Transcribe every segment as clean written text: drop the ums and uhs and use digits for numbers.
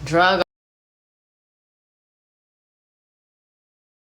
drug.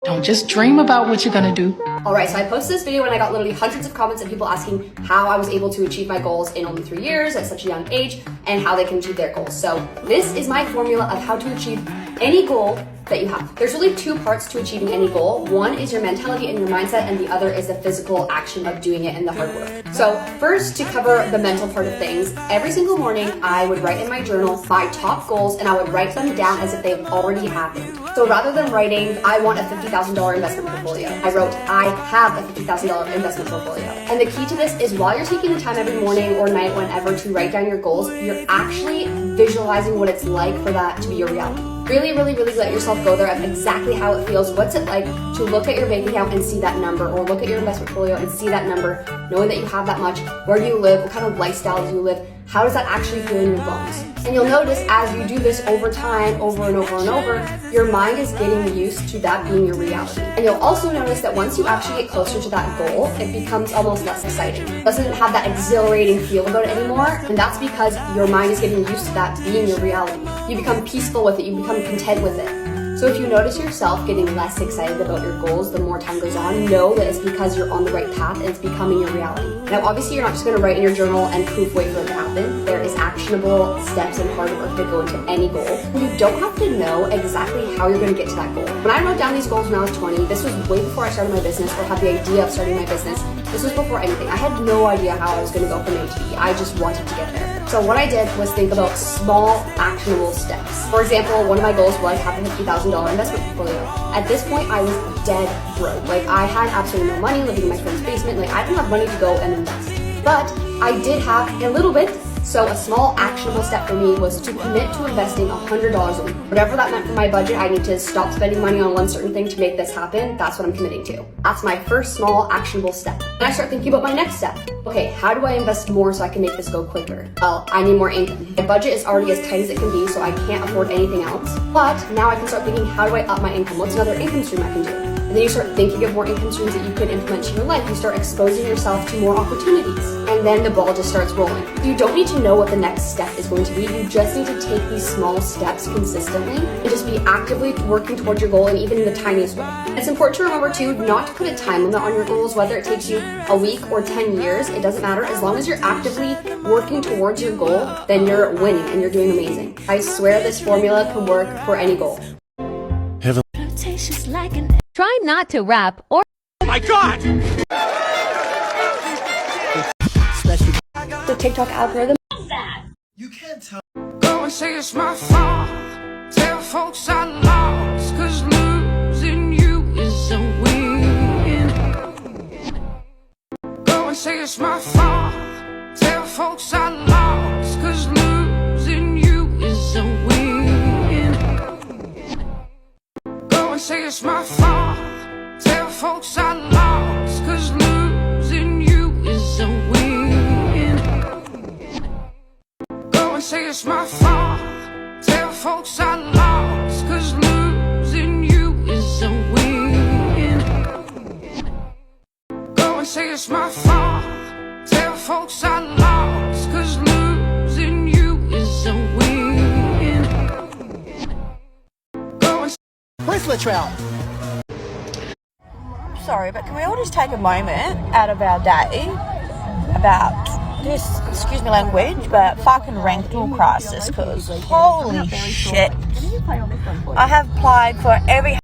Don't just dream about what you're gonna do. Alright, so I posted this video and I got literally hundreds of comments of people asking how I was able to achieve my goals in only 3 years at such a young age and how they can achieve their goals. So this is my formula of how to achieve any goal that you have. There's really two parts to achieving any goal. One is your mentality and your mindset, and the other is the physical action of doing it and the hard work. So first, to cover the mental part of things, every single morning I would write in my journal my top goals and I would write them down as if they've already happened. So rather than writing, I want a $50,000 investment portfolio, I wrote, I have a $50,000 investment portfolio. And the key to this is while you're taking the time every morning or night, whenever, to write down your goals, you're actually visualizing what it's like for that to be your reality. Really let yourself go there of exactly how it feels. What's it like to look at your bank account and see that number, or look at your investment portfolio and see that number, knowing that you have that much, where do you live, what kind of lifestyle do you live, how does that actually feel in your bones? And you'll notice as you do this over time, over and over, your mind is getting used to that being your reality. And you'll also notice that once you actually get closer to that goal, it becomes almost less exciting. It doesn't have that exhilarating feel about it anymore, and that's because your mind is getting used to that being your reality. You become peaceful with it, you become content with it. So if you notice yourself getting less excited about your goals the more time goes on, know that it's because you're on the right path and it's becoming your reality. Now obviously you're not just going to write in your journal and poof wait for it to happen. There is actionable steps and hard work that go into any goal. You don't have to know exactly how you're going to get to that goal. When I wrote down these goals when I was 20, this was way before I started my business or had the idea of starting my business. This was before anything. I had no idea how I was going to go from A to B. I just wanted to get there. So what I did was think about small, actionable steps. For example, one of my goals was having a $50,000 investment portfolio. At this point, I was dead broke. Like, I had absolutely no money, living in my friend's basement. Like, I didn't have money to go and invest. But I did have a little bit. So a small actionable step for me was to commit to investing $100 a week. Whatever that meant for my budget, I need to stop spending money on one certain thing to make this happen. That's what I'm committing to. That's my first small actionable step. Then I start thinking about my next step. Okay, how do I invest more so I can make this go quicker? Well, I need more income. My budget is already as tight as it can be, so I can't afford anything else. But now I can start thinking, how do I up my income? What's another income stream I can do? And then you start thinking of more income streams that you could implement in your life. You start exposing yourself to more opportunities. And then the ball just starts rolling. You don't need to know what the next step is going to be. You just need to take these small steps consistently and just be actively working towards your goal, and even in the tiniest way. It's important to remember too, not to put a time limit on your goals, whether it takes you a week or 10 years, it doesn't matter. As long as you're actively working towards your goal, then you're winning and you're doing amazing. I swear this formula can work for any goal. Try not to rap or— Oh my God! The TikTok algorithm. You can't tell. Go and say it's my fault. Tell folks I lost, 'cause losing you is a win. Go and say it's my fault. Tell folks I lost, 'cause losing you is a win. Go and say it's my fault. Tell folks I lost, 'cause losing you is a win. Go and say it's my fault. Tell folks I lost, 'cause losing you is a win. Go and say it's my fault. Tell folks I lost, 'cause losing you is a win. Go and Chris Luttrell. Sorry, but can we all just take a moment out of our day about this, excuse me language, but fucking rental crisis, because holy shit. I have applied for every